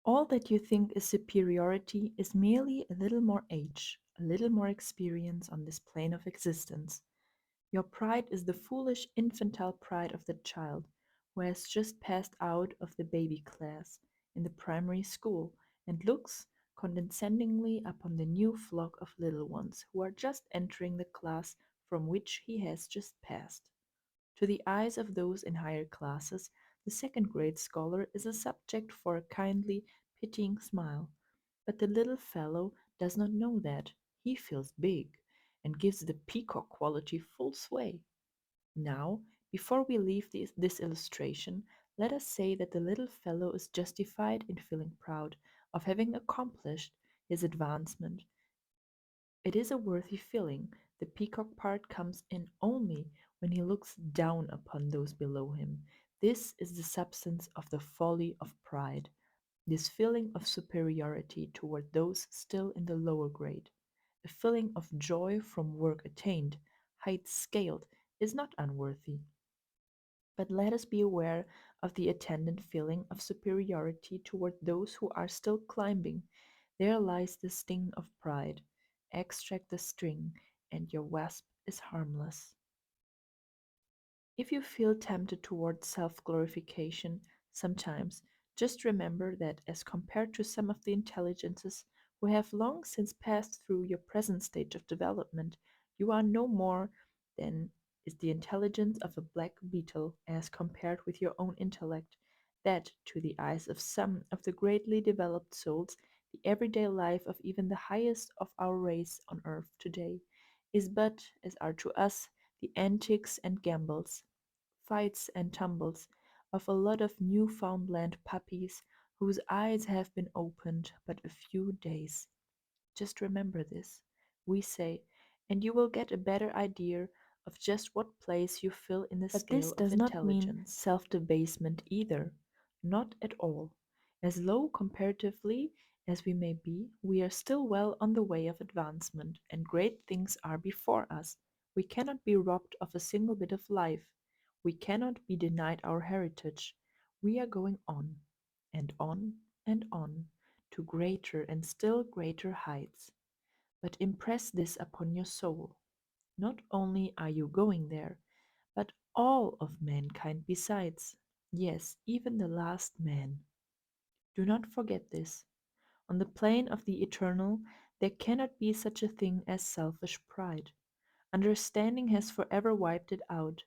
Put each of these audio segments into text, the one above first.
All that you think is superiority is merely a little more age, a little more experience on this plane of existence. Your pride is the foolish infantile pride of the child who has just passed out of the baby class in the primary school and looks condescendingly upon the new flock of little ones who are just entering the class from which he has just passed. To the eyes of those in higher classes, the second grade scholar is a subject for a kindly, pitying smile. But the little fellow does not know that. He feels big and gives the peacock quality full sway. Now, before we leave this illustration, let us say that the little fellow is justified in feeling proud of having accomplished his advancement. It is a worthy feeling. The peacock part comes in only when he looks down upon those below him. This is the substance of the folly of pride, this feeling of superiority toward those still in the lower grade. A feeling of joy from work attained, heights scaled, is not unworthy. But let us be aware of the attendant feeling of superiority toward those who are still climbing. There lies the sting of pride. Extract the string, and your wasp is harmless. If you feel tempted toward self glorification sometimes, just remember that as compared to some of the intelligences who have long since passed through your present stage of development, you are no more than is the intelligence of a black beetle as compared with your own intellect, that to the eyes of some of the greatly developed souls, the everyday life of even the highest of our race on earth today is but as are to us the antics and gambols, fights and tumbles of a lot of Newfoundland puppies whose eyes have been opened but a few days. Just remember this, we say, and you will get a better idea of just what place you fill in the But this scale of does not mean intelligence. Self debasement either, not at all. As low comparatively as we may be, we are still well on the way of advancement, and great things are before us. We cannot be robbed of a single bit of life. We cannot be denied our heritage. We are going on, and on, and on, to greater and still greater heights. But impress this upon your soul. Not only are you going there, but all of mankind besides. Yes, even the last man. Do not forget this. On the plane of the eternal, there cannot be such a thing as selfish pride. Understanding has forever wiped it out.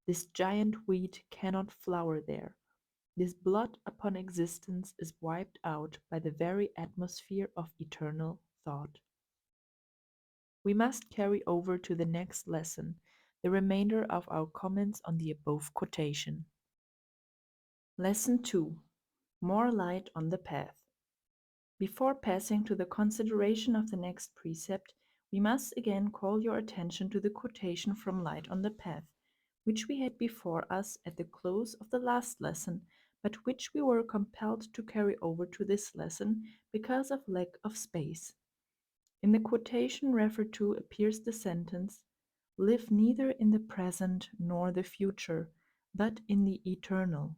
This giant weed cannot flower there. This blot upon existence is wiped out by the very atmosphere of eternal thought. We must carry over to the next lesson the remainder of our comments on the above quotation. Lesson 2. More light on the path. Before passing to the consideration of the next precept, we must again call your attention to the quotation from Light on the Path, which we had before us at the close of the last lesson, but which we were compelled to carry over to this lesson because of lack of space. In the quotation referred to appears the sentence, "Live neither in the present nor the future, but in the eternal."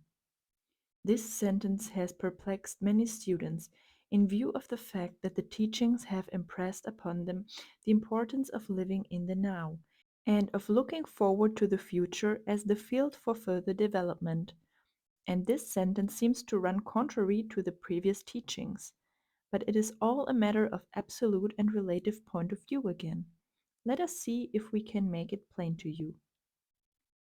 This sentence has perplexed many students in view of the fact that the teachings have impressed upon them the importance of living in the now and of looking forward to the future as the field for further development. And this sentence seems to run contrary to the previous teachings. But it is all a matter of absolute and relative point of view again. Let us see if we can make it plain to you.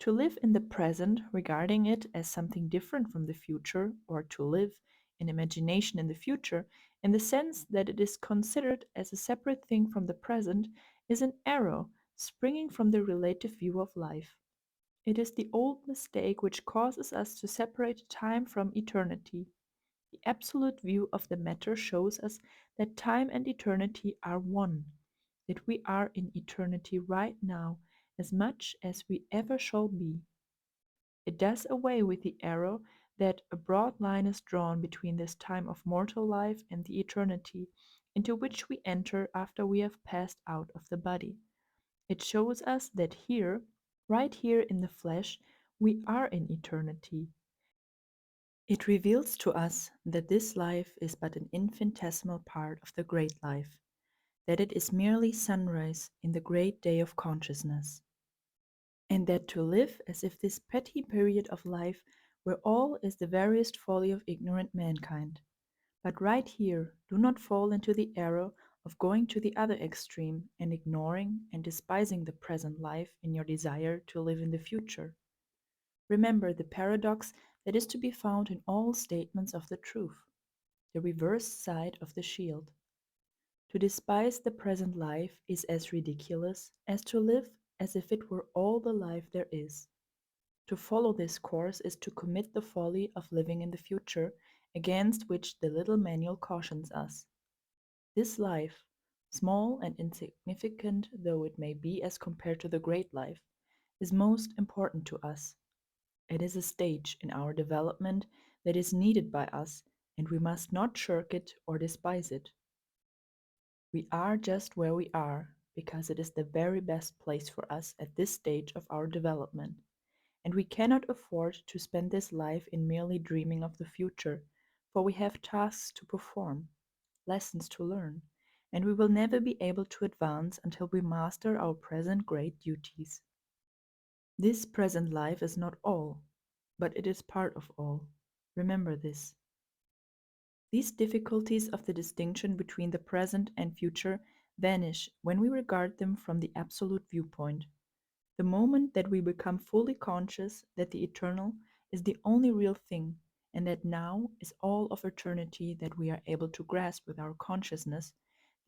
To live in the present, regarding it as something different from the future, or to live in imagination in the future, in the sense that it is considered as a separate thing from the present, is an error springing from the relative view of life. It is the old mistake which causes us to separate time from eternity. The absolute view of the matter shows us that time and eternity are one, that we are in eternity right now as much as we ever shall be. It does away with the error that a broad line is drawn between this time of mortal life and the eternity into which we enter after we have passed out of the body. It shows us that here, right here in the flesh, we are in eternity, It reveals to us that this life is but an infinitesimal part of the great life, that it is merely sunrise in the great day of consciousness, and that to live as if this petty period of life were all is the veriest folly of ignorant mankind. But right here, do not fall into the error of going to the other extreme and ignoring and despising the present life in your desire to live in the future. Remember the paradox that is to be found in all statements of the truth, the reverse side of the shield. To despise the present life is as ridiculous as to live as if it were all the life there is. To follow this course is to commit the folly of living in the future, against which the little manual cautions us. This life, small and insignificant though it may be as compared to the great life, is most important to us. It is a stage in our development that is needed by us, and we must not shirk it or despise it. We are just where we are because it is the very best place for us at this stage of our development, and we cannot afford to spend this life in merely dreaming of the future, for we have tasks to perform, lessons to learn, and we will never be able to advance until we master our present great duties. This present life is not all, but it is part of all. Remember this. These difficulties of the distinction between the present and future vanish when we regard them from the absolute viewpoint. The moment that we become fully conscious that the eternal is the only real thing, and that now is all of eternity that we are able to grasp with our consciousness,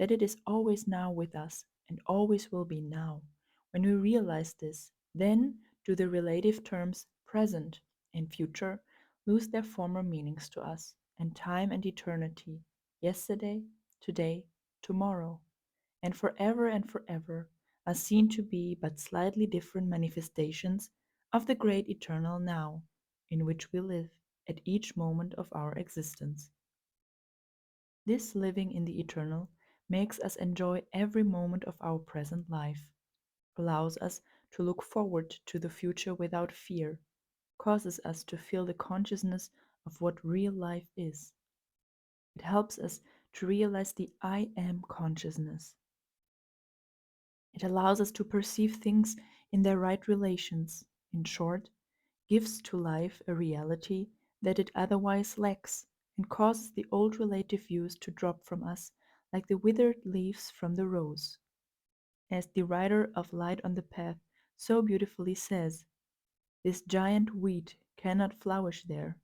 that it is always now with us and always will be now. When we realize this, then do the relative terms present and future lose their former meanings to us, and time and eternity, yesterday, today, tomorrow, and forever are seen to be but slightly different manifestations of the great eternal now, in which we live at each moment of our existence. This living in the eternal makes us enjoy every moment of our present life, allows us to look forward to the future without fear, causes us to feel the consciousness of what real life is. It helps us to realize the I am consciousness. It allows us to perceive things in their right relations. In short, gives to life a reality that it otherwise lacks, and causes the old relative views to drop from us like the withered leaves from the rose. As the writer of Light on the Path so beautifully says, this giant weed cannot flourish there.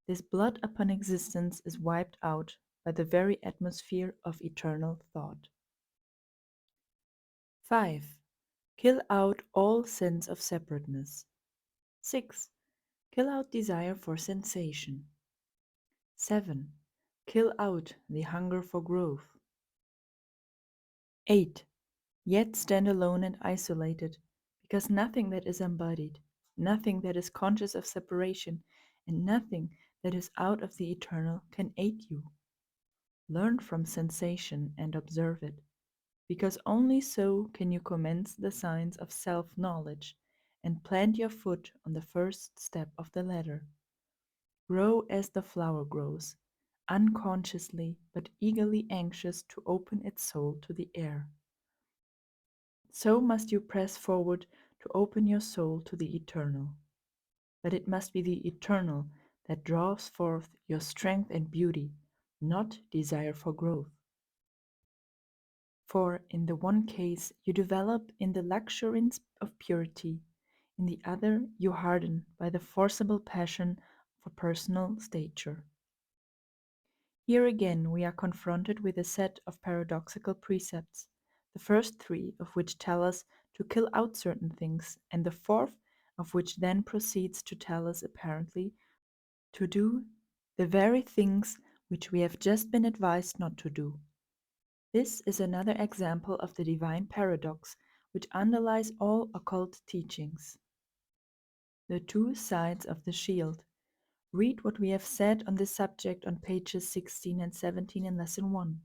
This blood upon existence is wiped out by the very atmosphere of eternal thought. 5. Kill out all sense of separateness. 6. Kill out desire for sensation. 7. Kill out the hunger for growth. 8. Yet stand alone and isolated, because nothing that is embodied, nothing that is conscious of separation, and nothing that is out of the eternal can aid you. Learn from sensation and observe it, because only so can you commence the signs of self-knowledge and plant your foot on the first step of the ladder. Grow as the flower grows, unconsciously but eagerly anxious to open its soul to the air. So must you press forward to open your soul to the eternal. But it must be the eternal that draws forth your strength and beauty, not desire for growth. For in the one case you develop in the luxuriance of purity, in the other you harden by the forcible passion for personal stature. Here again we are confronted with a set of paradoxical precepts, the first three of which tell us to kill out certain things, and the fourth of which then proceeds to tell us apparently to do the very things which we have just been advised not to do. This is another example of the divine paradox which underlies all occult teachings. The two sides of the shield. Read what we have said on this subject on pages 16 and 17 in Lesson 1.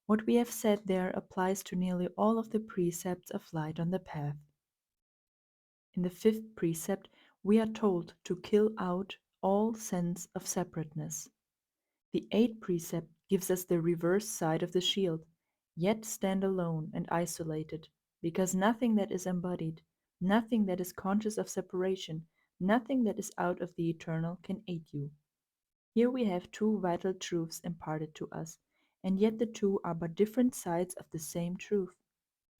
What we have said there applies to nearly all of the precepts of Light on the Path. In the fifth precept, we are told to kill out all sense of separateness. The eighth precept gives us the reverse side of the shield, yet stand alone and isolated, because nothing that is embodied, nothing that is conscious of separation, nothing that is out of the eternal can aid you. Here we have two vital truths imparted to us, and yet the two are but different sides of the same truth.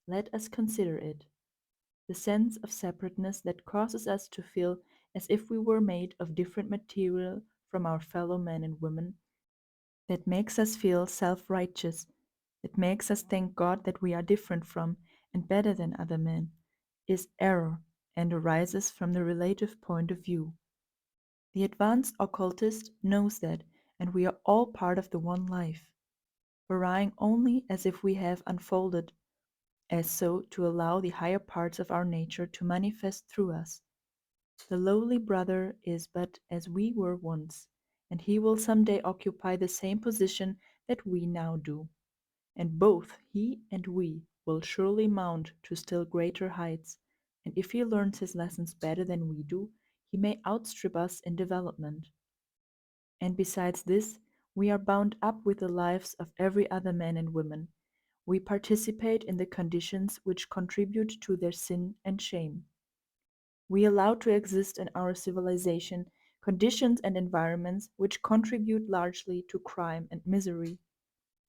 Let us consider it. The sense of separateness that causes us to feel as if we were made of different material from our fellow men and women, that makes us feel self righteous, that makes us thank God that we are different from and better than other men, is error and arises from the relative point of view. The advanced occultist knows that, and we are all part of the one life, varying only as if we have unfolded as so to allow the higher parts of our nature to manifest through us. The lowly brother is but as we were once, and he will some day occupy the same position that we now do, and both he and we will surely mount to still greater heights, and if he learns his lessons better than we do, he may outstrip us in development. And besides this, we are bound up with the lives of every other man and woman. We participate in the conditions which contribute to their sin and shame. We allow to exist in our civilization conditions and environments which contribute largely to crime and misery.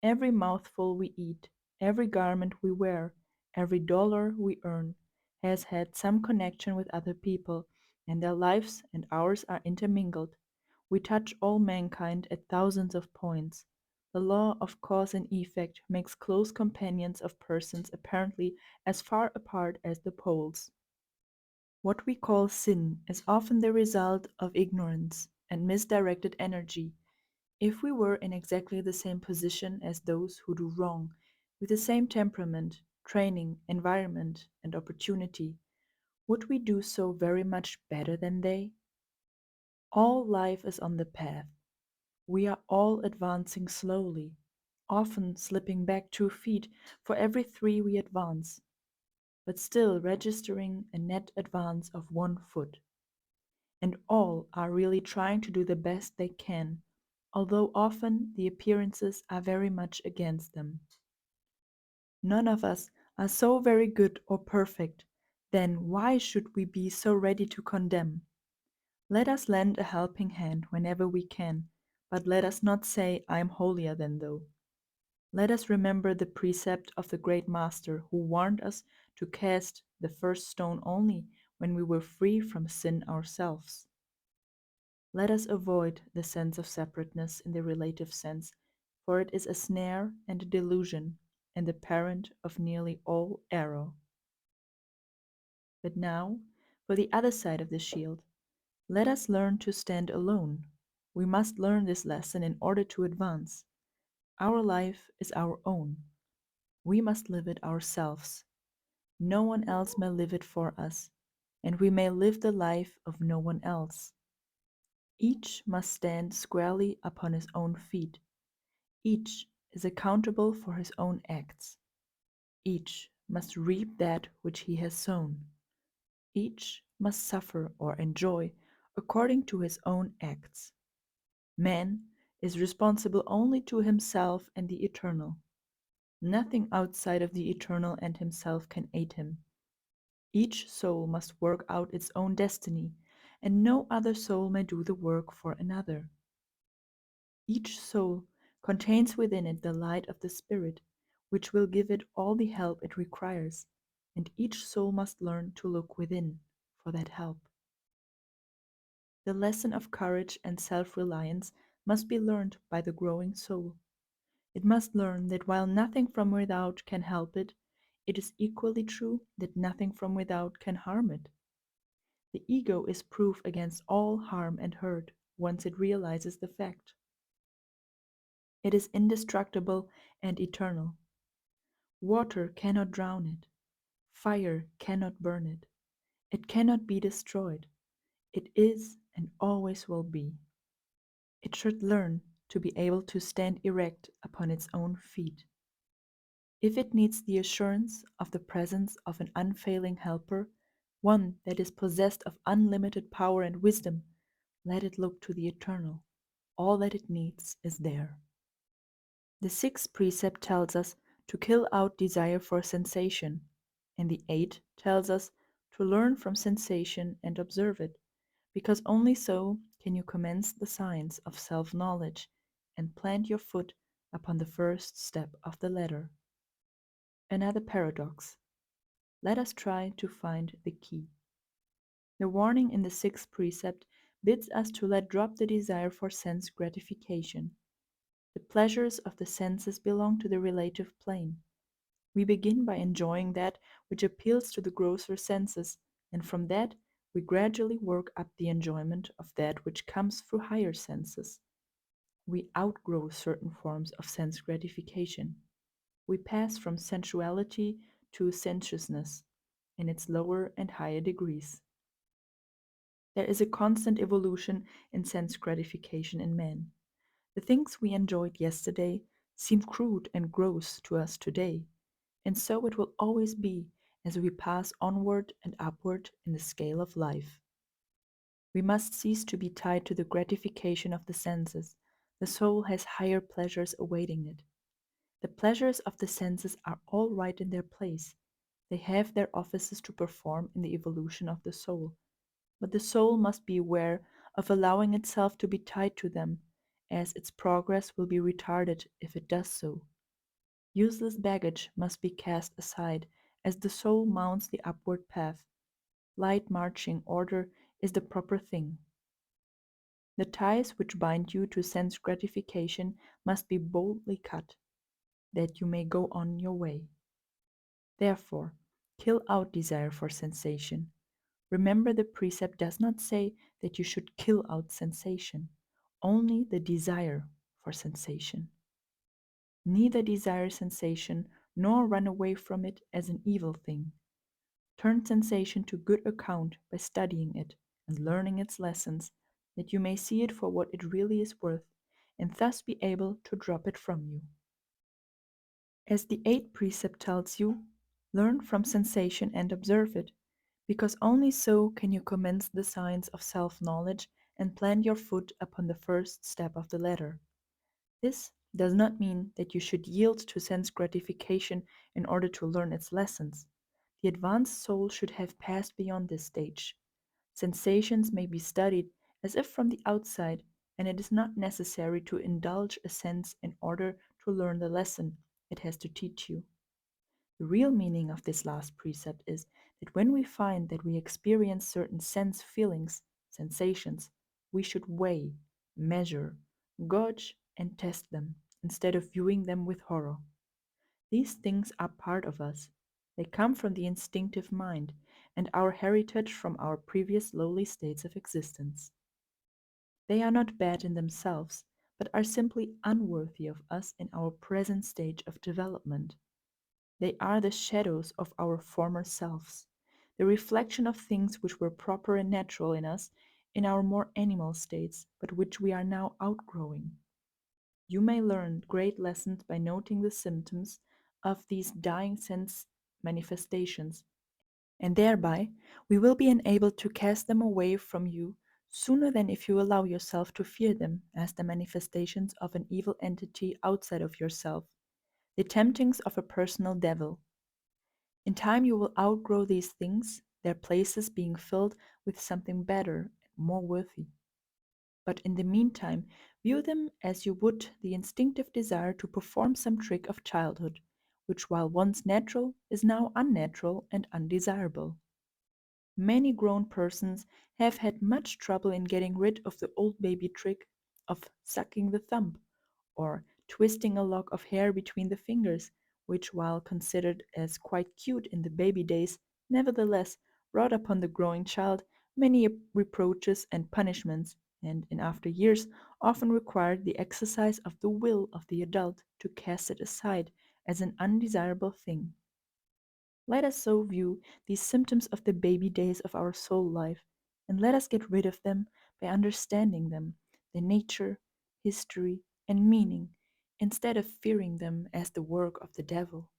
Every mouthful we eat, every garment we wear, every dollar we earn has had some connection with other people, and their lives and ours are intermingled. We touch all mankind at thousands of points. The law of cause and effect makes close companions of persons apparently as far apart as the poles. What we call sin is often the result of ignorance and misdirected energy. If we were in exactly the same position as those who do wrong, with the same temperament, training, environment, and opportunity, would we do so very much better than they? All life is on the path. We are all advancing slowly, often slipping back 2 feet for every three we advance, but still registering a net advance of 1 foot. And all are really trying to do the best they can, although often the appearances are very much against them. None of us are so very good or perfect, then why should we be so ready to condemn? Let us lend a helping hand whenever we can, but let us not say, I am holier than thou. Let us remember the precept of the great Master who warned us to cast the first stone only when we were free from sin ourselves. Let us avoid the sense of separateness in the relative sense, for it is a snare and a delusion, and the parent of nearly all error. But now, for the other side of the shield, let us learn to stand alone. We must learn this lesson in order to advance. Our life is our own. We must live it ourselves. No one else may live it for us, and we may live the life of no one else. Each must stand squarely upon his own feet. Each is accountable for his own acts. Each must reap that which he has sown. Each must suffer or enjoy according to his own acts. Man is responsible only to himself and the eternal. Nothing outside of the eternal and himself can aid him. Each soul must work out its own destiny, and no other soul may do the work for another. Each soul contains within it the light of the Spirit, which will give it all the help it requires, and each soul must learn to look within for that help. The lesson of courage and self-reliance must be learned by the growing soul. It must learn that while nothing from without can help it, it is equally true that nothing from without can harm it. The ego is proof against all harm and hurt once it realizes the fact. It is indestructible and eternal. Water cannot drown it. Fire cannot burn it. It cannot be destroyed. It is and always will be. It should learn to be able to stand erect upon its own feet. If it needs the assurance of the presence of an unfailing helper, one that is possessed of unlimited power and wisdom, Let it look to the eternal. All that it needs is there. The sixth precept tells us to kill out desire for sensation, and the eighth tells us to learn from sensation and observe it, because only so can you commence the science of self knowledge and plant your foot upon the first step of the ladder. Another paradox. Let us try to find the key. The warning in the sixth precept bids us to let drop the desire for sense gratification. The pleasures of the senses belong to the relative plane. We begin by enjoying that which appeals to the grosser senses, and from that we gradually work up the enjoyment of that which comes through higher senses. We outgrow certain forms of sense gratification. We pass from sensuality to sensuousness in its lower and higher degrees. There is a constant evolution in sense gratification in man. The things we enjoyed yesterday seem crude and gross to us today, and so it will always be as we pass onward and upward in the scale of life. We must cease to be tied to the gratification of the senses. The soul has higher pleasures awaiting it. The pleasures of the senses are all right in their place. They have their offices to perform in the evolution of the soul. But the soul must be aware of allowing itself to be tied to them, as its progress will be retarded if it does so. Useless baggage must be cast aside as the soul mounts the upward path. Light marching order is the proper thing. The ties which bind you to sense gratification must be boldly cut, that you may go on your way. Therefore, kill out desire for sensation. Remember, the precept does not say that you should kill out sensation, only the desire for sensation. Neither desire sensation nor run away from it as an evil thing. Turn sensation to good account by studying it and learning its lessons, that you may see it for what it really is worth, and thus be able to drop it from you. As the eighth precept tells you, learn from sensation and observe it, because only so can you commence the science of self knowledge and plant your foot upon the first step of the ladder. This does not mean that you should yield to sense gratification in order to learn its lessons. The advanced soul should have passed beyond this stage. Sensations may be studied as if from the outside, and it is not necessary to indulge a sense in order to learn the lesson it has to teach you. The real meaning of this last precept is that when we find that we experience certain sense feelings, sensations, we should weigh, measure, gauge, and test them instead of viewing them with horror. These things are part of us. They come from the instinctive mind and our heritage from our previous lowly states of existence. They are not bad in themselves, but are simply unworthy of us in our present stage of development. They are the shadows of our former selves, the reflection of things which were proper and natural in us in our more animal states, but which we are now outgrowing. You may learn great lessons by noting the symptoms of these dying sense manifestations, and thereby we will be enabled to cast them away from you sooner than if you allow yourself to fear them as the manifestations of an evil entity outside of yourself, the temptings of a personal devil. In time you will outgrow these things, their places being filled with something better and more worthy. But in the meantime, view them as you would the instinctive desire to perform some trick of childhood, which while once natural is now unnatural and undesirable. Many grown persons have had much trouble in getting rid of the old baby trick of sucking the thumb, or twisting a lock of hair between the fingers, which, while considered as quite cute in the baby days, nevertheless brought upon the growing child many reproaches and punishments, and in after years often required the exercise of the will of the adult to cast it aside as an undesirable thing. Let us so view these symptoms of the baby days of our soul life, and let us get rid of them by understanding them, their nature, history, and meaning, instead of fearing them as the work of the devil.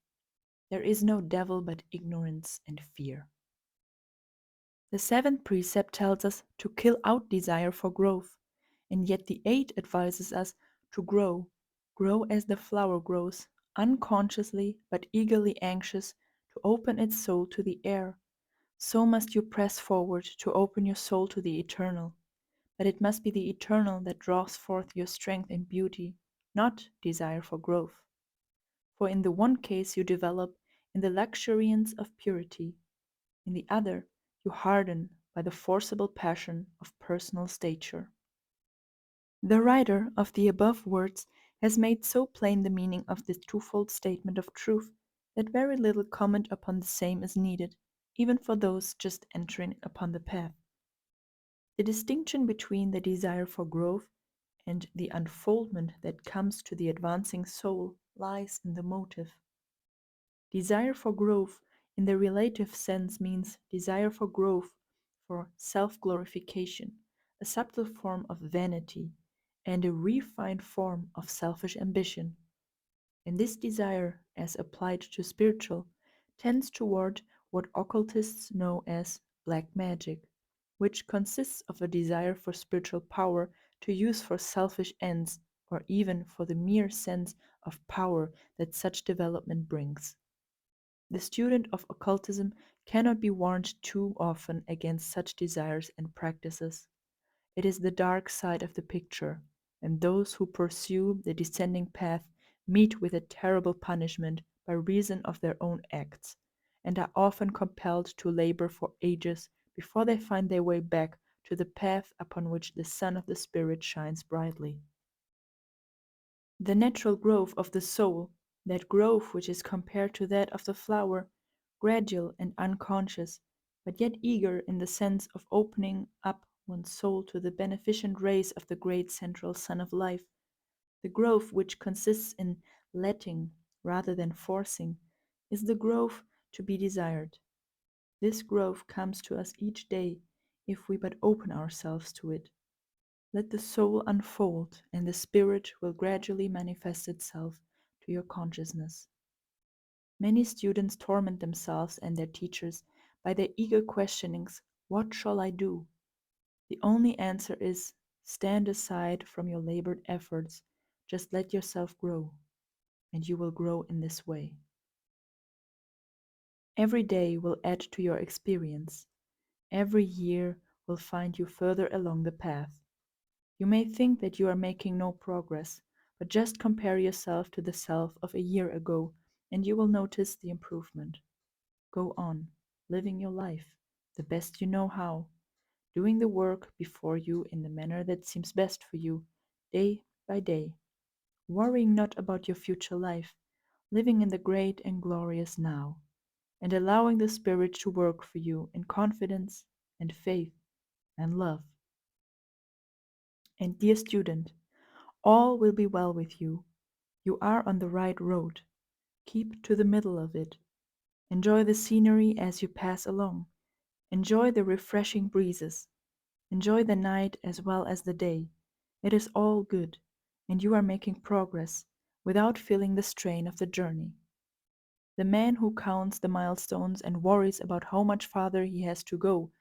There is no devil but ignorance and fear. The seventh precept tells us to kill out desire for growth, and yet the eighth advises us to grow as the flower grows, unconsciously but eagerly anxious to open its soul to the air. So must you press forward to open your soul to the eternal. But it must be the eternal that draws forth your strength and beauty, not desire for growth. For in the one case you develop in the luxuriance of purity, in the other you harden by the forcible passion of personal stature. The writer of the above words has made so plain the meaning of this twofold statement of truth that very little comment upon the same is needed, even for those just entering upon the path. The distinction between the desire for growth and the unfoldment that comes to the advancing soul lies in the motive. Desire for growth in the relative sense means desire for growth, for self glorification, a subtle form of vanity, and a refined form of selfish ambition. And this desire, as applied to spiritual, tends toward what occultists know as black magic, which consists of a desire for spiritual power to use for selfish ends or even for the mere sense of power that such development brings. The student of occultism cannot be warned too often against such desires and practices. It is the dark side of the picture, and those who pursue the descending path meet with a terrible punishment by reason of their own acts, and are often compelled to labor for ages before they find their way back to the path upon which the sun of the Spirit shines brightly. The natural growth of the soul, that growth which is compared to that of the flower, gradual and unconscious, but yet eager in the sense of opening up one's soul to the beneficent rays of the great central sun of life, the growth which consists in letting rather than forcing, is the growth to be desired. This growth comes to us each day if we but open ourselves to it. Let the soul unfold, and the spirit will gradually manifest itself to your consciousness. Many students torment themselves and their teachers by their eager questionings, "What shall I do?" The only answer is, stand aside from your labored efforts, just let yourself grow, and you will grow in this way. Every day will add to your experience. Every year will find you further along the path. You may think that you are making no progress, but just compare yourself to the self of a year ago, and you will notice the improvement. Go on, living your life, the best you know how, doing the work before you in the manner that seems best for you, day by day, worrying not about your future life, living in the great and glorious now, and allowing the Spirit to work for you in confidence and faith and love. And dear student, all will be well with you. You are on the right road. Keep to the middle of it. Enjoy the scenery as you pass along. Enjoy the refreshing breezes. Enjoy the night as well as the day. It is all good, and you are making progress without feeling the strain of the journey. The man who counts the milestones and worries about how much farther he has to go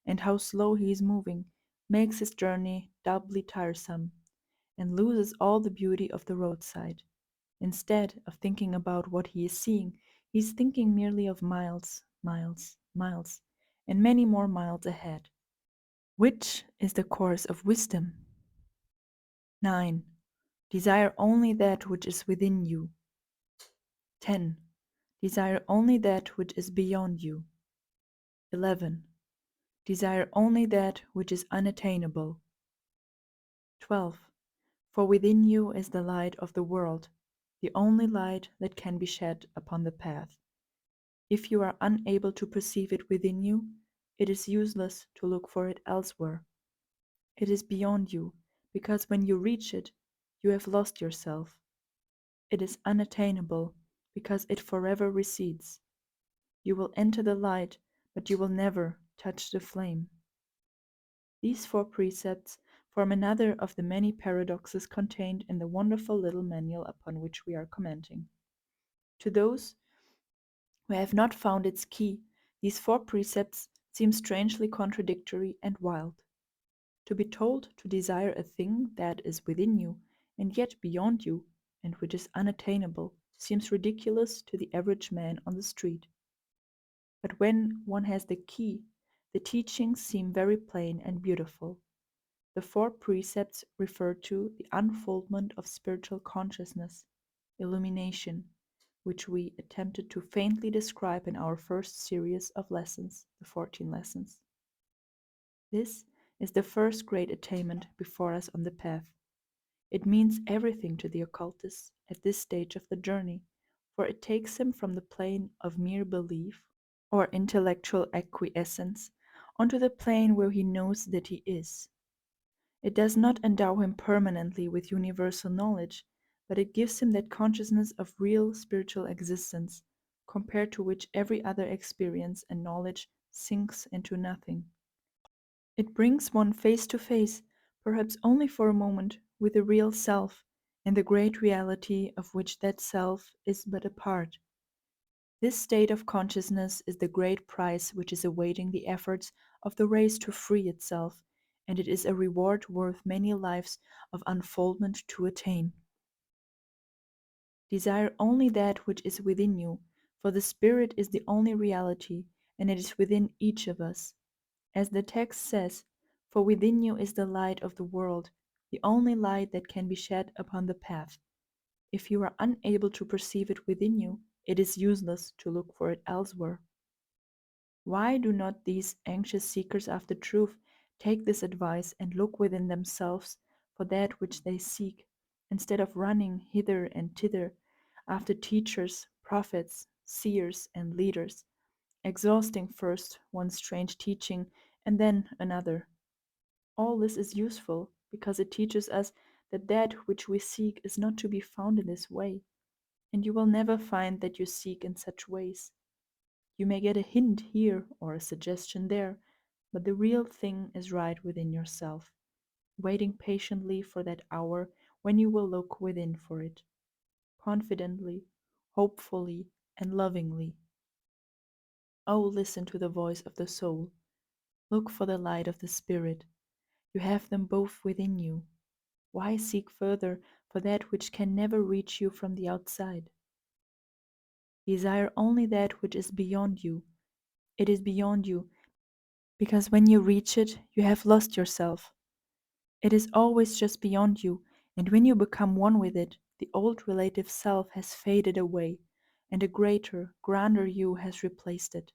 and how slow he is moving makes his journey doubly tiresome and loses all the beauty of the roadside. Instead of thinking about what he is seeing, he is thinking merely of miles, miles, miles, and many more miles ahead. Which is the course of wisdom? 9. Desire only that which is within you. 10. Desire only that which is beyond you. 11. Desire only that which is unattainable. 12. For within you is the light of the world, the only light that can be shed upon the path. If you are unable to perceive it within you, it is useless to look for it elsewhere. It is beyond you, because when you reach it, you have lost yourself. It is unattainable, because it forever recedes. You will enter the light, but you will never touch the flame. These four precepts form another of the many paradoxes contained in the wonderful little manual upon which we are commenting. To those who have not found its key, these four precepts seems strangely contradictory and wild. To be told to desire a thing that is within you and yet beyond you, and which is unattainable, seems ridiculous to the average man on the street. But when one has the key, the teachings seem very plain and beautiful. The four precepts refer to the unfoldment of spiritual consciousness, illumination, which we attempted to faintly describe in our first series of lessons, the 14 lessons. This is the first great attainment before us on the path. It means everything to the occultist at this stage of the journey, for it takes him from the plane of mere belief or intellectual acquiescence onto the plane where he knows that he is. It does not endow him permanently with universal knowledge, but it gives him that consciousness of real spiritual existence, compared to which every other experience and knowledge sinks into nothing. It brings one face to face, perhaps only for a moment, with the real self, and the great reality of which that self is but a part. This state of consciousness is the great prize which is awaiting the efforts of the race to free itself, and it is a reward worth many lives of unfoldment to attain. Desire only that which is within you, for the Spirit is the only reality, and it is within each of us. As the text says, "For within you is the light of the world, the only light that can be shed upon the path." If you are unable to perceive it within you, it is useless to look for it elsewhere. Why do not these anxious seekers after truth take this advice and look within themselves for that which they seek, instead of running hither and thither after teachers, prophets, seers, and leaders, exhausting first one strange teaching and then another? All this is useful because it teaches us that that which we seek is not to be found in this way, and you will never find that you seek in such ways. You may get a hint here or a suggestion there, but the real thing is right within yourself, waiting patiently for that hour when you will look within for it, confidently, hopefully, and lovingly. Oh, listen to the voice of the soul. Look for the light of the Spirit. You have them both within you. Why seek further for that which can never reach you from the outside? Desire only that which is beyond you. It is beyond you, because when you reach it, you have lost yourself. It is always just beyond you, and when you become one with it, the old relative self has faded away, and a greater, grander you has replaced it.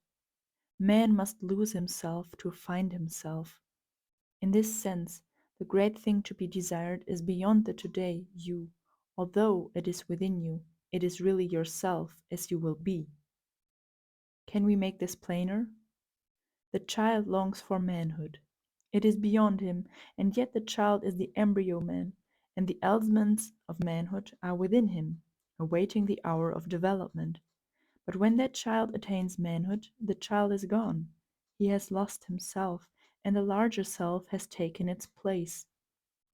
Man must lose himself to find himself. In this sense, the great thing to be desired is beyond the today you, although it is within you. It is really yourself as you will be. Can we make this plainer? The child longs for manhood. It is beyond him, and yet the child is the embryo man, and the elements of manhood are within him, awaiting the hour of development. But when that child attains manhood, the child is gone. He has lost himself, and a larger self has taken its place,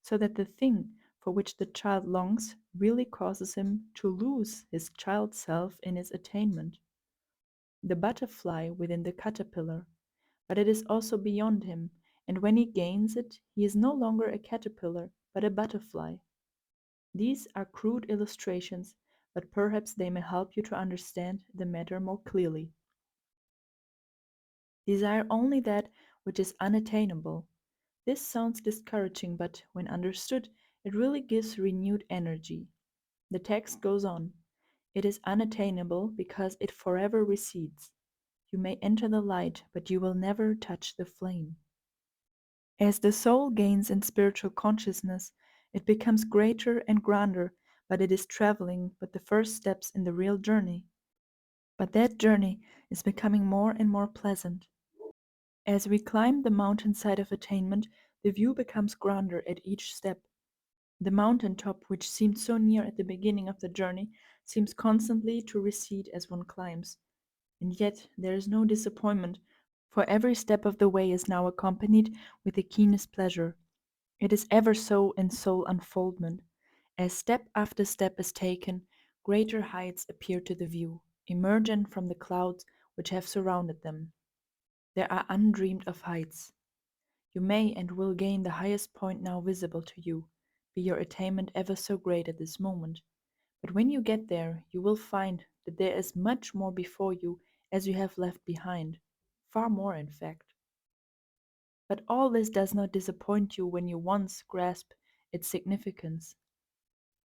so that the thing for which the child longs really causes him to lose his child self in its attainment. The butterfly within the caterpillar, but it is also beyond him, and when he gains it, he is no longer a caterpillar, but a butterfly. These are crude illustrations, but perhaps they may help you to understand the matter more clearly. Desire only that which is unattainable. This sounds discouraging, but when understood, it really gives renewed energy. The text goes on. It is unattainable because it forever recedes. You may enter the light, but you will never touch the flame. As the soul gains in spiritual consciousness, it becomes greater and grander, but it is traveling but the first steps in the real journey. But that journey is becoming more and more pleasant. As we climb the mountainside of attainment, the view becomes grander at each step. The mountain top, which seemed so near at the beginning of the journey, seems constantly to recede as one climbs. And yet there is no disappointment, for every step of the way is now accompanied with the keenest pleasure. It is ever so in soul unfoldment. As step after step is taken, greater heights appear to the view, emergent from the clouds which have surrounded them. There are undreamed of heights. You may and will gain the highest point now visible to you, be your attainment ever so great at this moment. But when you get there, you will find that there is much more before you as you have left behind, far more, in fact. But all this does not disappoint you when you once grasp its significance.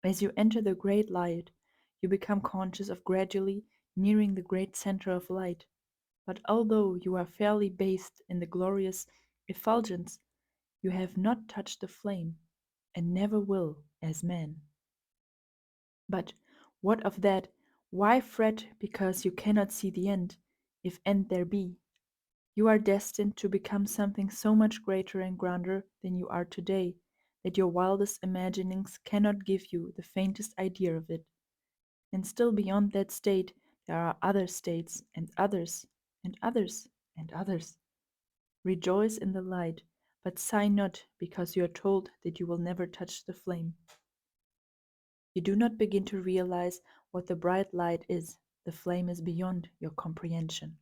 As you enter the great light, you become conscious of gradually nearing the great center of light. But although you are fairly bathed in the glorious effulgence, you have not touched the flame, and never will as man. But what of that? Why fret because you cannot see the end, if end there be? You are destined to become something so much greater and grander than you are today, that your wildest imaginings cannot give you the faintest idea of it. And still beyond that state, there are other states, and others, and others, and others. Rejoice in the light, but sigh not because you are told that you will never touch the flame. You do not begin to realize what the bright light is. The flame is beyond your comprehension.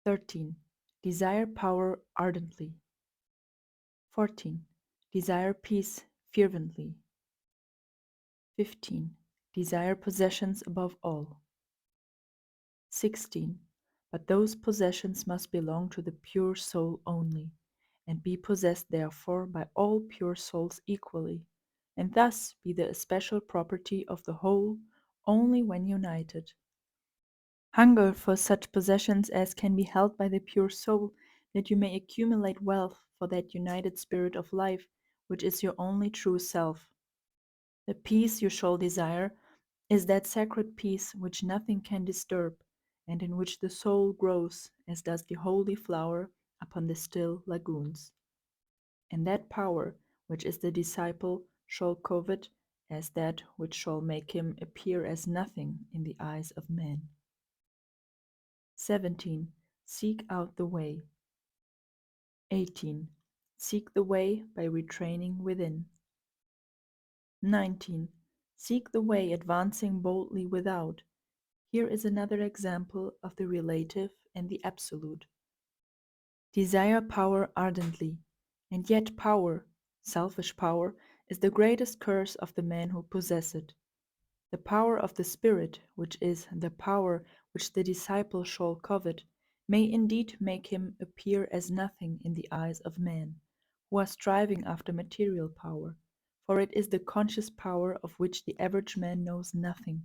13. Desire power ardently. 14. Desire peace fervently. 15. Desire possessions above all. 16. But those possessions must belong to the pure soul only, and be possessed therefore by all pure souls equally, and thus be the especial property of the whole only when united. Hunger for such possessions as can be held by the pure soul, that you may accumulate wealth for that united spirit of life, which is your only true self. The peace you shall desire is that sacred peace which nothing can disturb, and in which the soul grows as does the holy flower upon the still lagoons. And that power which is the disciple shall covet as that which shall make him appear as nothing in the eyes of men. 17. Seek out the way. 18. Seek the way by retraining within. 19. Seek the way advancing boldly without. Here is another example of the relative and the absolute. Desire power ardently, and yet power, selfish power, is the greatest curse of the man who possesses it. The power of the Spirit, which is the power which the disciple shall covet, may indeed make him appear as nothing in the eyes of men, who are striving after material power, for it is the conscious power of which the average man knows nothing,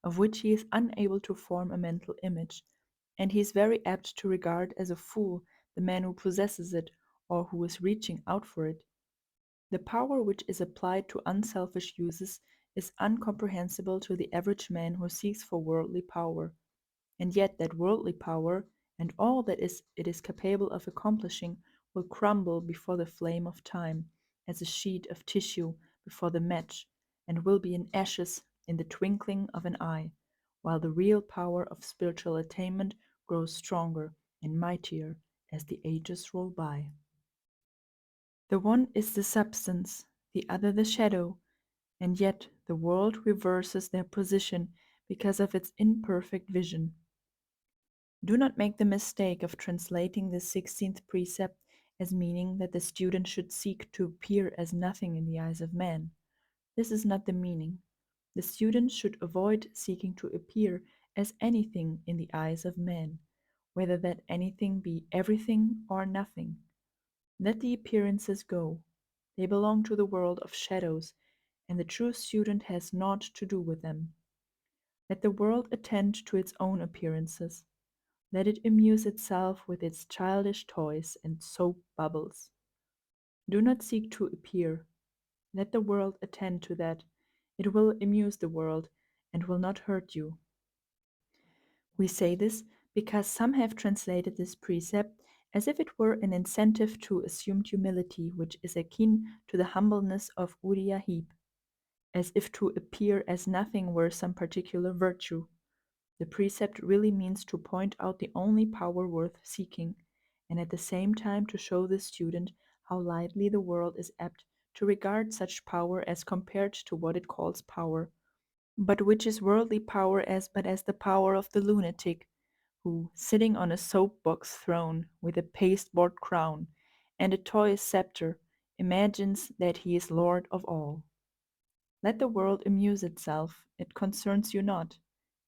of which he is unable to form a mental image, and he is very apt to regard as a fool the man who possesses it or who is reaching out for it. The power which is applied to unselfish uses is incomprehensible to the average man who seeks for worldly power, and yet that worldly power and all that it is capable of accomplishing will crumble before the flame of time, as a sheet of tissue before the match, and will be in ashes in the twinkling of an eye, while the real power of spiritual attainment grows stronger and mightier as the ages roll by. The one is the substance, the other the shadow, and yet the world reverses their position because of its imperfect vision. Do not make the mistake of translating the 16th precept as meaning that the student should seek to appear as nothing in the eyes of man. This is not the meaning. The student should avoid seeking to appear as anything in the eyes of man, whether that anything be everything or nothing. Let the appearances go. They belong to the world of shadows, and the true student has naught to do with them. Let the world attend to its own appearances. Let it amuse itself with its childish toys and soap bubbles. Do not seek to appear. Let the world attend to that. It will amuse the world and will not hurt you. We say this because some have translated this precept as if it were an incentive to assumed humility, which is akin to the humbleness of Uriah Heep, as if to appear as nothing were some particular virtue. The precept really means to point out the only power worth seeking, and at the same time to show the student how lightly the world is apt to regard such power as compared to what it calls power, but which is worldly power but as the power of the lunatic, who, sitting on a soapbox throne with a pasteboard crown and a toy scepter, imagines that he is lord of all. Let the world amuse itself, it concerns you not.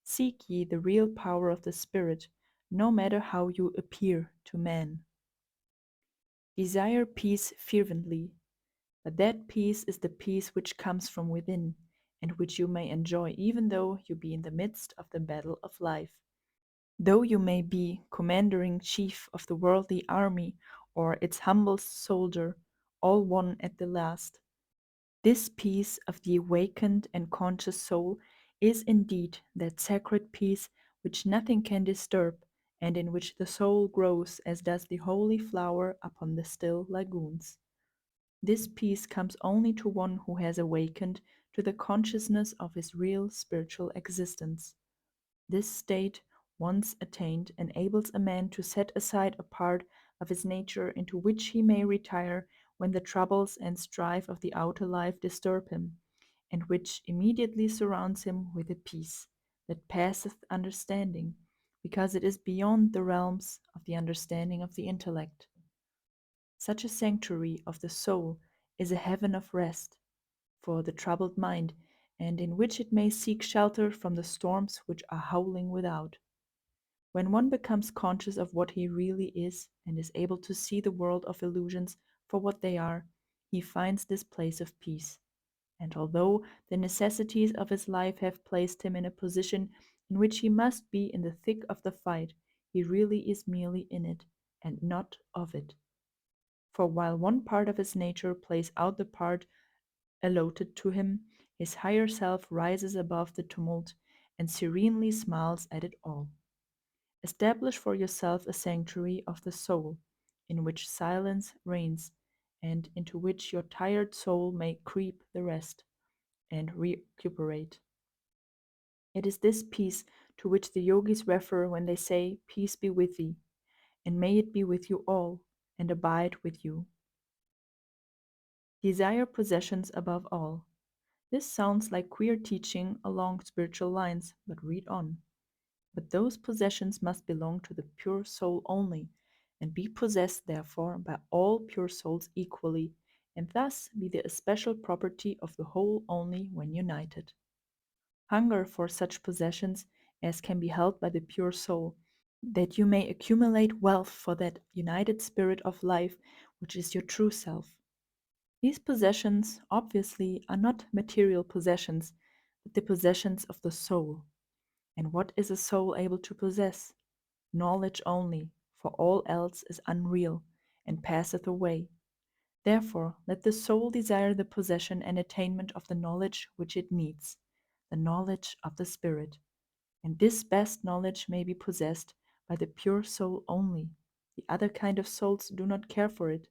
Seek ye the real power of the Spirit, no matter how you appear to man. Desire peace fervently, but that peace is the peace which comes from within, and which you may enjoy even though you be in the midst of the battle of life. Though you may be commander-in-chief of the worldly army or its humble soldier, all one at the last. This peace of the awakened and conscious soul is indeed that sacred peace which nothing can disturb, and in which the soul grows as does the holy flower upon the still lagoons. This peace comes only to one who has awakened to the consciousness of his real spiritual existence. This state, once attained, enables a man to set aside a part of his nature into which he may retire when the troubles and strife of the outer life disturb him, and which immediately surrounds him with a peace that passeth understanding, because it is beyond the realms of the understanding of the intellect. Such a sanctuary of the soul is a heaven of rest for the troubled mind, and in which it may seek shelter from the storms which are howling without. When one becomes conscious of what he really is and is able to see the world of illusions for what they are, he finds this place of peace. And although the necessities of his life have placed him in a position in which he must be in the thick of the fight, he really is merely in it, and not of it. For while one part of his nature plays out the part allotted to him, his higher self rises above the tumult and serenely smiles at it all. Establish for yourself a sanctuary of the soul, in which silence reigns, and into which your tired soul may creep the rest and recuperate. It is this peace to which the yogis refer when they say, "Peace be with thee," and may it be with you all, and abide with you. Desire possessions above all. This sounds like queer teaching along spiritual lines, but read on. But those possessions must belong to the pure soul only, and be possessed therefore by all pure souls equally, and thus be the especial property of the whole only when united. Hunger for such possessions as can be held by the pure soul, that you may accumulate wealth for that united spirit of life which is your true self. These possessions, obviously, are not material possessions, but the possessions of the soul. And what is a soul able to possess? Knowledge only, for all else is unreal and passeth away. Therefore, let the soul desire the possession and attainment of the knowledge which it needs, the knowledge of the Spirit. And this best knowledge may be possessed by the pure soul only. The other kind of souls do not care for it,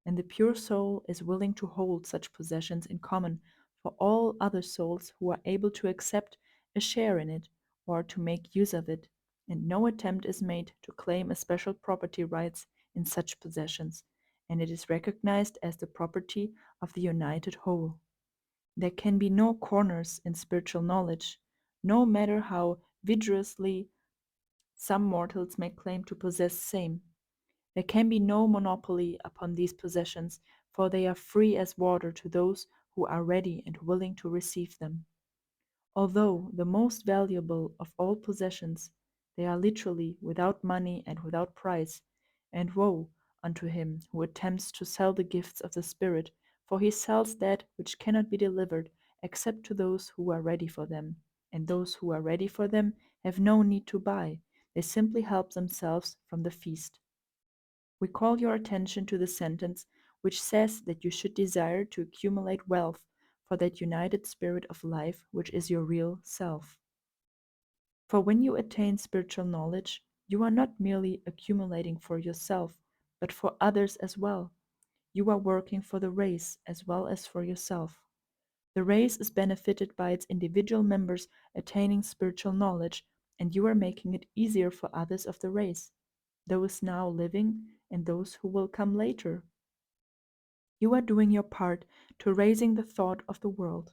and the pure soul is willing to hold such possessions in common for all other souls who are able to accept a share in it or to make use of it, and no attempt is made to claim a special property rights in such possessions, and it is recognized as the property of the united whole. There can be no corners in spiritual knowledge, no matter how vigorously some mortals may claim to possess same. There can be no monopoly upon these possessions, for they are free as water to those who are ready and willing to receive them. Although the most valuable of all possessions, they are literally without money and without price, and woe unto him who attempts to sell the gifts of the Spirit, for he sells that which cannot be delivered except to those who are ready for them, and those who are ready for them have no need to buy, they simply help themselves from the feast. We call your attention to the sentence which says that you should desire to accumulate wealth for that united spirit of life which is your real self. For when you attain spiritual knowledge, you are not merely accumulating for yourself, but for others as well. You are working for the race as well as for yourself. The race is benefited by its individual members attaining spiritual knowledge, and you are making it easier for others of the race, those now living and those who will come later. You are doing your part to raising the thought of the world.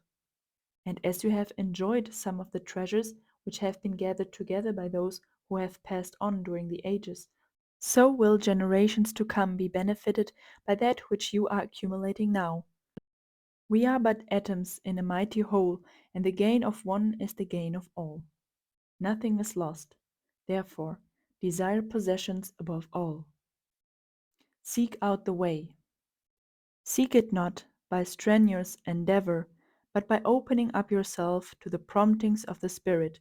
And as you have enjoyed some of the treasures which have been gathered together by those who have passed on during the ages, so will generations to come be benefited by that which you are accumulating now. We are but atoms in a mighty whole, and the gain of one is the gain of all. Nothing is lost. Therefore, desire possessions above all. Seek out the way. Seek it not by strenuous endeavor, but by opening up yourself to the promptings of the Spirit,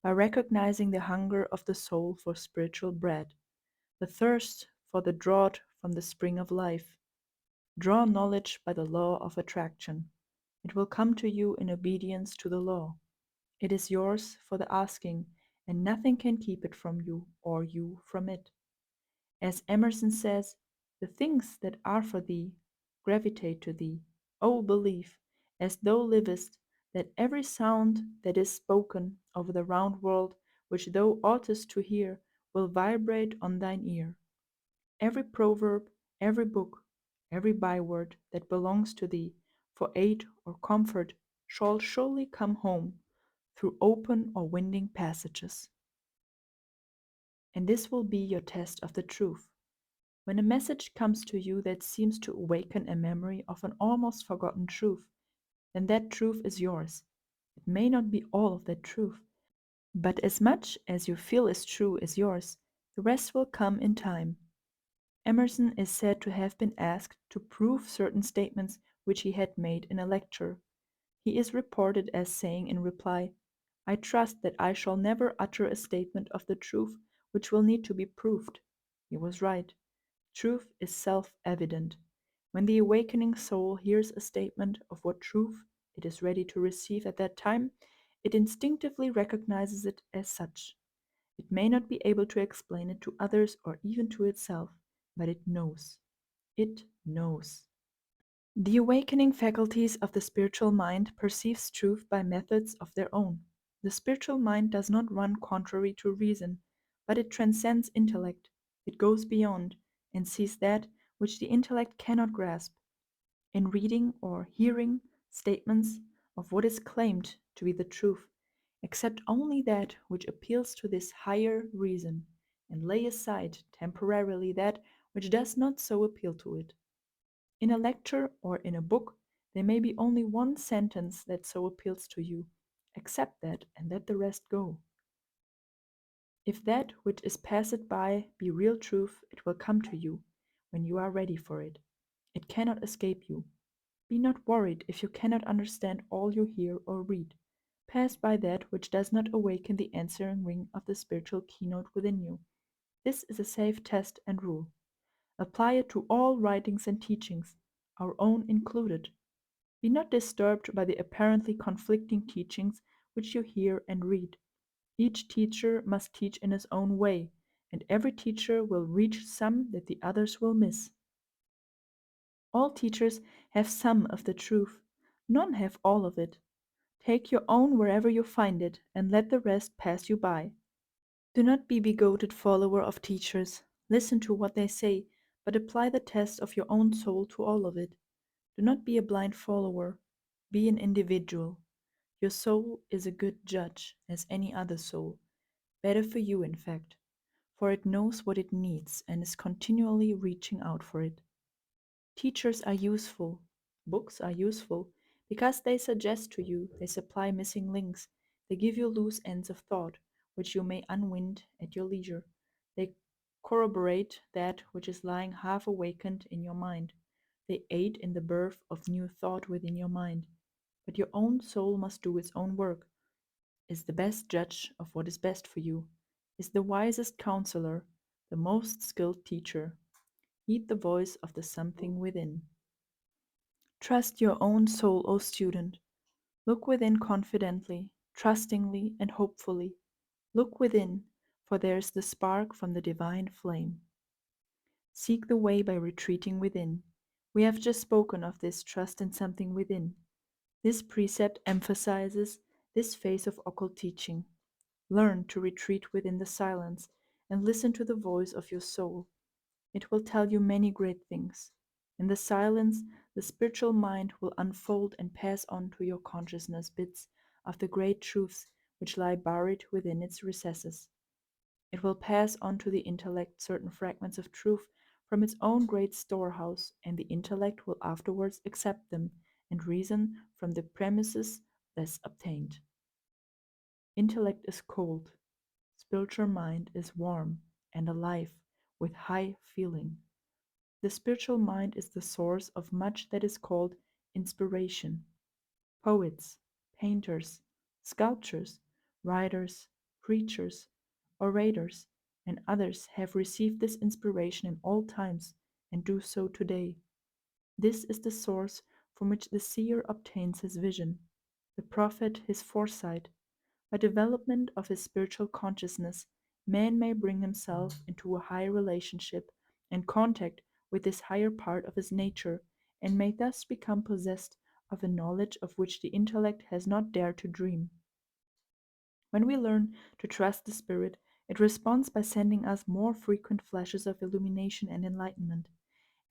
by recognizing the hunger of the soul for spiritual bread, the thirst for the draught from the spring of life. Draw knowledge by the law of attraction. It will come to you in obedience to the law. It is yours for the asking, and nothing can keep it from you or you from it. As Emerson says, the things that are for thee gravitate to thee. O believe, as thou livest, that every sound that is spoken over the round world which thou oughtest to hear will vibrate on thine ear. Every proverb, every book, every byword that belongs to thee for aid or comfort shall surely come home through open or winding passages. And this will be your test of the truth. When a message comes to you that seems to awaken a memory of an almost forgotten truth, then that truth is yours. It may not be all of that truth, but as much as you feel is true is yours. The rest will come in time. Emerson is said to have been asked to prove certain statements which he had made in a lecture. He is reported as saying in reply, "I trust that I shall never utter a statement of the truth which will need to be proved." He was right. Truth is self-evident. When the awakening soul hears a statement of what truth it is ready to receive at that time, it instinctively recognizes it as such. It may not be able to explain it to others or even to itself, but it knows. It knows. The awakening faculties of the spiritual mind perceives truth by methods of their own. The spiritual mind does not run contrary to reason, but it transcends intellect. It goes beyond and sees that which the intellect cannot grasp. In reading or hearing statements of what is claimed to be the truth, accept only that which appeals to this higher reason, and lay aside temporarily that which does not so appeal to it. In a lecture or in a book, there may be only one sentence that so appeals to you. Accept that and let the rest go. If that which is passed by be real truth, it will come to you when you are ready for it. It cannot escape you. Be not worried if you cannot understand all you hear or read. Pass by that which does not awaken the answering ring of the spiritual keynote within you. This is a safe test and rule. Apply it to all writings and teachings, our own included. Be not disturbed by the apparently conflicting teachings which you hear and read. Each teacher must teach in his own way, and every teacher will reach some that the others will miss. All teachers have some of the truth, none have all of it. Take your own wherever you find it, and let the rest pass you by. Do not be bigoted follower of teachers. Listen to what they say, but apply the test of your own soul to all of it. Do not be a blind follower. Be an individual. Your soul is a good judge, as any other soul. Better for you, in fact, for it knows what it needs and is continually reaching out for it. Teachers are useful. Books are useful because they suggest to you, they supply missing links, they give you loose ends of thought, which you may unwind at your leisure. They corroborate that which is lying half awakened in your mind. They aid in the birth of new thought within your mind. But your own soul must do its own work, is the best judge of what is best for you, is the wisest counselor, the most skilled teacher. Heed the voice of the something within. Trust your own soul, O student. Look within confidently, trustingly, and hopefully. Look within, for there is the spark from the divine flame. Seek the way by retreating within. We have just spoken of this trust in something within. This precept emphasizes this phase of occult teaching. Learn to retreat within the silence and listen to the voice of your soul. It will tell you many great things. In the silence, the spiritual mind will unfold and pass on to your consciousness bits of the great truths which lie buried within its recesses. It will pass on to the intellect certain fragments of truth from its own great storehouse, and the intellect will afterwards accept them and reason from the premises thus obtained. Intellect is cold, spiritual mind is warm and alive with high feeling. The spiritual mind is the source of much that is called inspiration. Poets, painters, sculptors, writers, preachers, orators, and others have received this inspiration in all times and do so today. This is the source from which the seer obtains his vision, the prophet his foresight. By development of his spiritual consciousness, man may bring himself into a high relationship and contact with this higher part of his nature, and may thus become possessed of a knowledge of which the intellect has not dared to dream. When we learn to trust the Spirit, it responds by sending us more frequent flashes of illumination and enlightenment.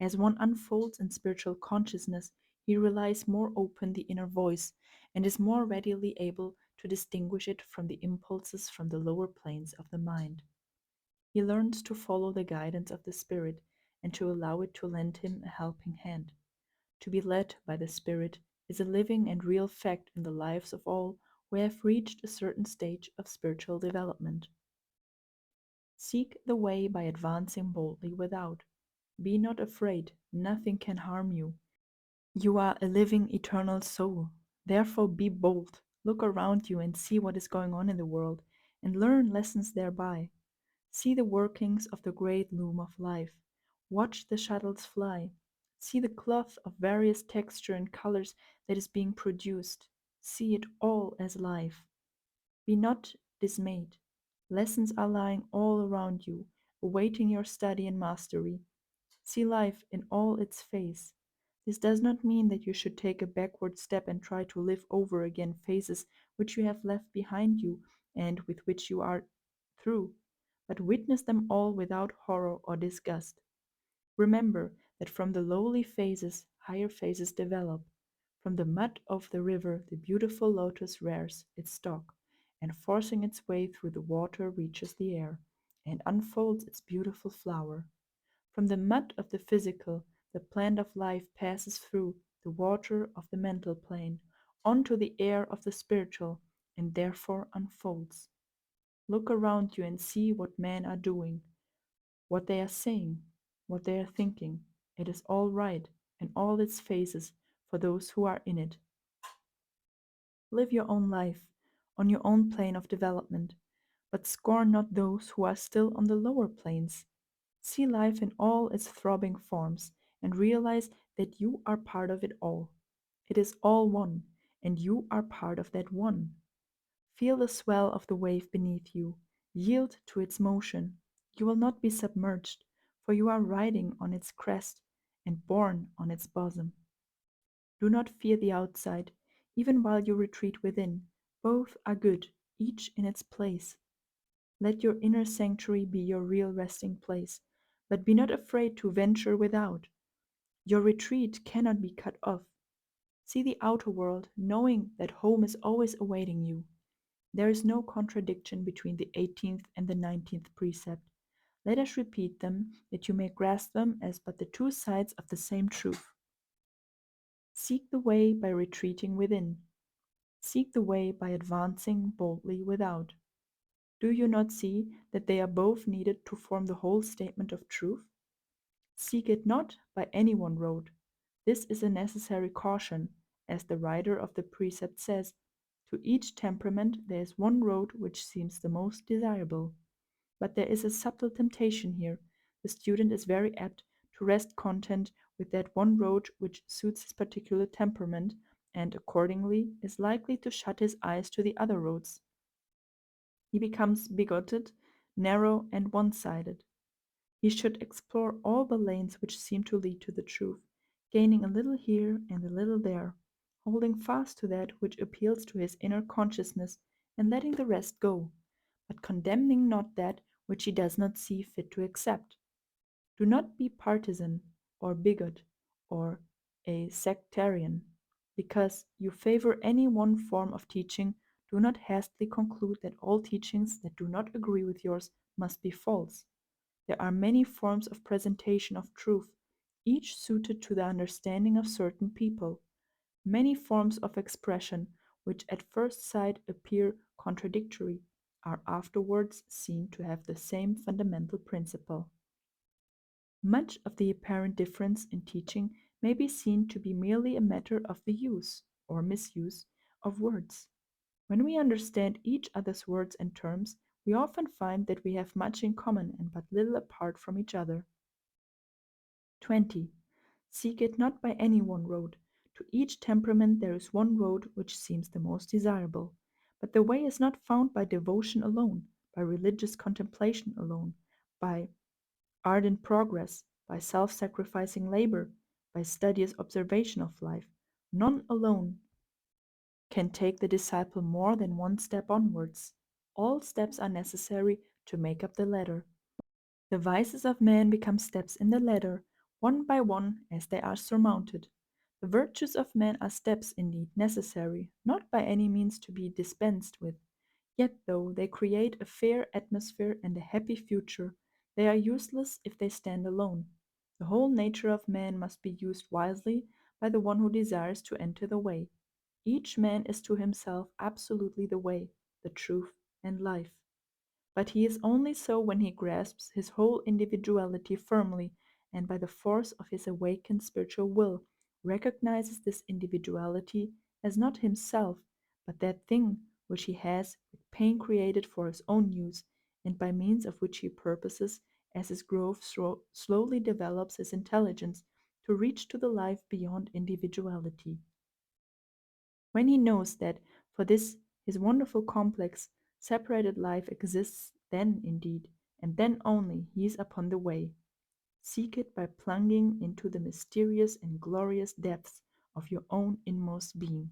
As one unfolds in spiritual consciousness, he relies more open the inner voice and is more readily able to distinguish it from the impulses from the lower planes of the mind. He learns to follow the guidance of the Spirit and to allow it to lend him a helping hand. To be led by the Spirit is a living and real fact in the lives of all who have reached a certain stage of spiritual development. Seek the way by advancing boldly without. Be not afraid, nothing can harm you. You are a living, eternal soul. Therefore, be bold. Look around you and see what is going on in the world, and learn lessons thereby. See the workings of the great loom of life. Watch the shuttles fly. See the cloth of various texture and colors that is being produced. See it all as life. Be not dismayed. Lessons are lying all around you, awaiting your study and mastery. See life in all its face. This does not mean that you should take a backward step and try to live over again phases which you have left behind you and with which you are through, but witness them all without horror or disgust. Remember that from the lowly phases, higher phases develop. From the mud of the river, the beautiful lotus rears its stalk, and forcing its way through the water reaches the air, and unfolds its beautiful flower. From the mud of the physical, the plant of life passes through the water of the mental plane, onto the air of the spiritual, and therefore unfolds. Look around you and see what men are doing, what they are saying, what they are thinking. It is all right in all its phases for those who are in it. Live your own life on your own plane of development, but scorn not those who are still on the lower planes. See life in all its throbbing forms and realize that you are part of it all. It is all one, and you are part of that one. Feel the swell of the wave beneath you. Yield to its motion. You will not be submerged, for you are riding on its crest and borne on its bosom. Do not fear the outside, even while you retreat within. Both are good, each in its place. Let your inner sanctuary be your real resting place, but be not afraid to venture without. Your retreat cannot be cut off. See the outer world, knowing that home is always awaiting you. There is no contradiction between the 18th and the 19th precept. Let us repeat them, that you may grasp them as but the two sides of the same truth. Seek the way by retreating within. Seek the way by advancing boldly without. Do you not see that they are both needed to form the whole statement of truth? Seek it not by any one road. This is a necessary caution, as the writer of the precept says, to each temperament there is one road which seems the most desirable. But there is a subtle temptation here. The student is very apt to rest content with that one road which suits his particular temperament, and accordingly is likely to shut his eyes to the other roads. He becomes bigoted, narrow, and one-sided. He should explore all the lanes which seem to lead to the truth, gaining a little here and a little there, holding fast to that which appeals to his inner consciousness and letting the rest go, but condemning not that which he does not see fit to accept. Do not be partisan or bigot or a sectarian. Because you favor any one form of teaching, do not hastily conclude that all teachings that do not agree with yours must be false. There are many forms of presentation of truth, each suited to the understanding of certain people. Many forms of expression, which at first sight appear contradictory, are afterwards seen to have the same fundamental principle. Much of the apparent difference in teaching may be seen to be merely a matter of the use or misuse of words. When we understand each other's words and terms, we often find that we have much in common and but little apart from each other. 20. Seek it not by any one road. To each temperament there is one road which seems the most desirable. But the way is not found by devotion alone, by religious contemplation alone, by ardent progress, by self sacrificing labor, by studious observation of life. None alone can take the disciple more than one step onwards. All steps are necessary to make up the ladder. The vices of man become steps in the ladder, one by one as they are surmounted. The virtues of man are steps indeed necessary, not by any means to be dispensed with. Yet though they create a fair atmosphere and a happy future, they are useless if they stand alone. The whole nature of man must be used wisely by the one who desires to enter the way. Each man is to himself absolutely the way, the truth, and life. But he is only so when he grasps his whole individuality firmly and by the force of his awakened spiritual will recognizes this individuality as not himself, but that thing which he has with pain created for his own use, and by means of which he purposes, as his growth slowly develops his intelligence, to reach to the life beyond individuality. When he knows that for this his wonderful complex, separated life exists, then indeed, and then only, he is upon the way. Seek it by plunging into the mysterious and glorious depths of your own inmost being.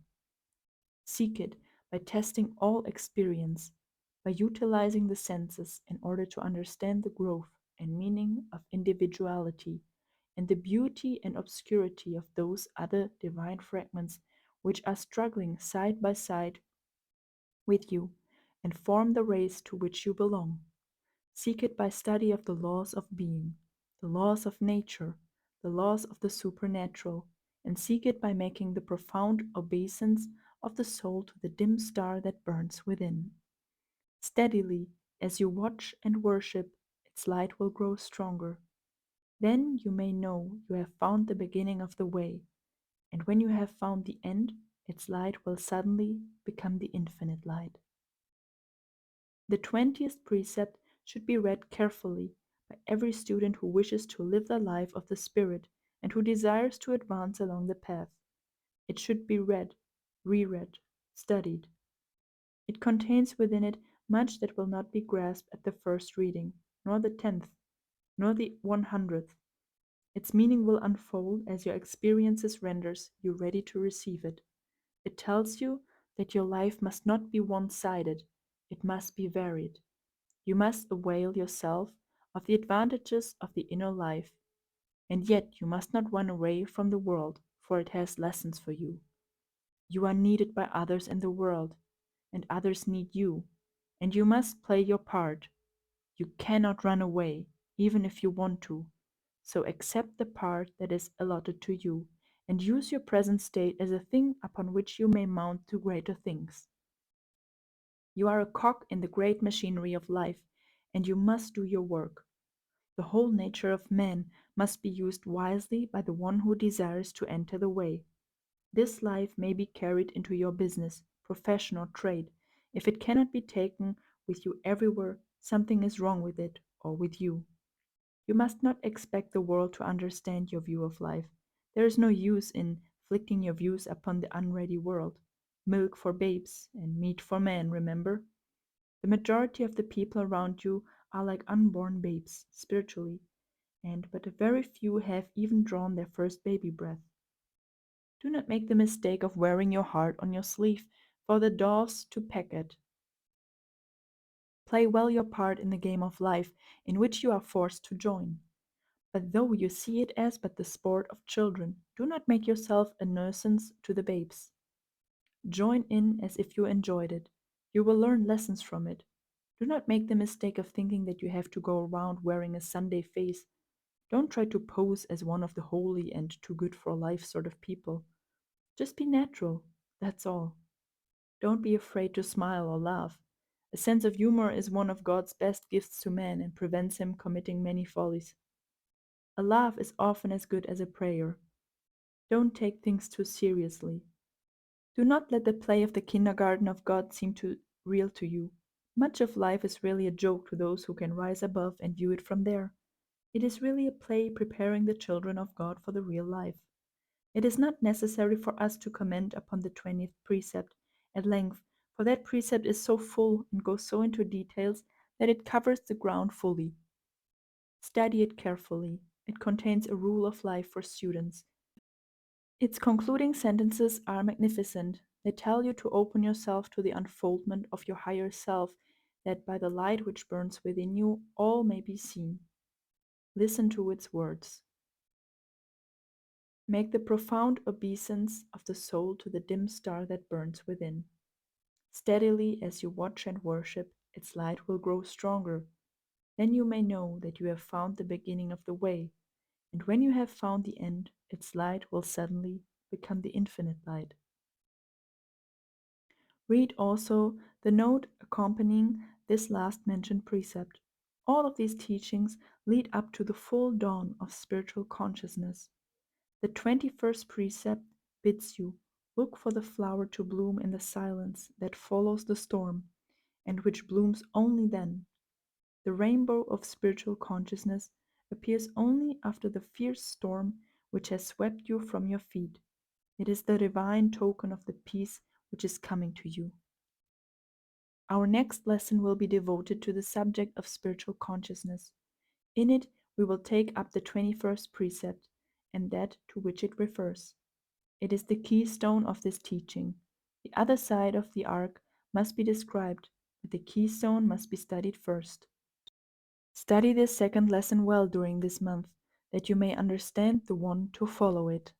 Seek it by testing all experience, by utilizing the senses in order to understand the growth and meaning of individuality and the beauty and obscurity of those other divine fragments which are struggling side by side with you and form the race to which you belong. Seek it by study of the laws of being, the laws of nature, the laws of the supernatural, and seek it by making the profound obeisance of the soul to the dim star that burns within. Steadily, as you watch and worship, its light will grow stronger. Then you may know you have found the beginning of the way, and when you have found the end, its light will suddenly become the infinite light. The 20th precept should be read carefully by every student who wishes to live the life of the Spirit and who desires to advance along the path. It should be read, reread, studied. It contains within it much that will not be grasped at the first reading, nor the 10th, nor the 100th. Its meaning will unfold as your experiences renders you ready to receive it. It tells you that your life must not be one-sided, it must be varied. You must avail yourself of the advantages of the inner life, and yet you must not run away from the world, for it has lessons for you. You are needed by others in the world, and others need you, and you must play your part. You cannot run away, even if you want to. So accept the part that is allotted to you, and use your present state as a thing upon which you may mount to greater things. You are a cog in the great machinery of life, and you must do your work. The whole nature of man must be used wisely by the one who desires to enter the way. This life may be carried into your business, profession, or trade. If it cannot be taken with you everywhere, something is wrong with it or with you. You must not expect the world to understand your view of life. There is no use in flicking your views upon the unready world. Milk for babes and meat for men, remember? The majority of the people around you are like unborn babes, spiritually, and but a very few have even drawn their first baby breath. Do not make the mistake of wearing your heart on your sleeve for the doves to peck at. Play well your part in the game of life in which you are forced to join. But though you see it as but the sport of children, do not make yourself a nuisance to the babes. Join in as if you enjoyed it. You will learn lessons from it. Do not make the mistake of thinking that you have to go around wearing a Sunday face. Don't try to pose as one of the holy and too good for life sort of people. Just be natural, that's all. Don't be afraid to smile or laugh. A sense of humor is one of God's best gifts to man and prevents him committing many follies. A laugh is often as good as a prayer. Don't take things too seriously. Do not let the play of the kindergarten of God seem too real to you. Much of life is really a joke to those who can rise above and view it from there. It is really a play preparing the children of God for the real life. It is not necessary for us to comment upon the 20th precept at length, for that precept is so full and goes so into details that it covers the ground fully. Study it carefully. It contains a rule of life for students. Its concluding sentences are magnificent. They tell you to open yourself to the unfoldment of your higher self, that by the light which burns within you all may be seen. Listen to its words. Make the profound obeisance of the soul to the dim star that burns within. Steadily as you watch and worship, its light will grow stronger. Then you may know that you have found the beginning of the way, and when you have found the end, its light will suddenly become the infinite light. Read also the note accompanying this last mentioned precept. All of these teachings lead up to the full dawn of spiritual consciousness. The 21st precept bids you look for the flower to bloom in the silence that follows the storm, and which blooms only then. The rainbow of spiritual consciousness appears only after the fierce storm which has swept you from your feet. It is the divine token of the peace which is coming to you. Our next lesson will be devoted to the subject of spiritual consciousness. In it, we will take up the 21st precept and that to which it refers. It is the keystone of this teaching. The other side of the arc must be described, but the keystone must be studied first. Study this second lesson well during this month, that you may understand the one to follow it.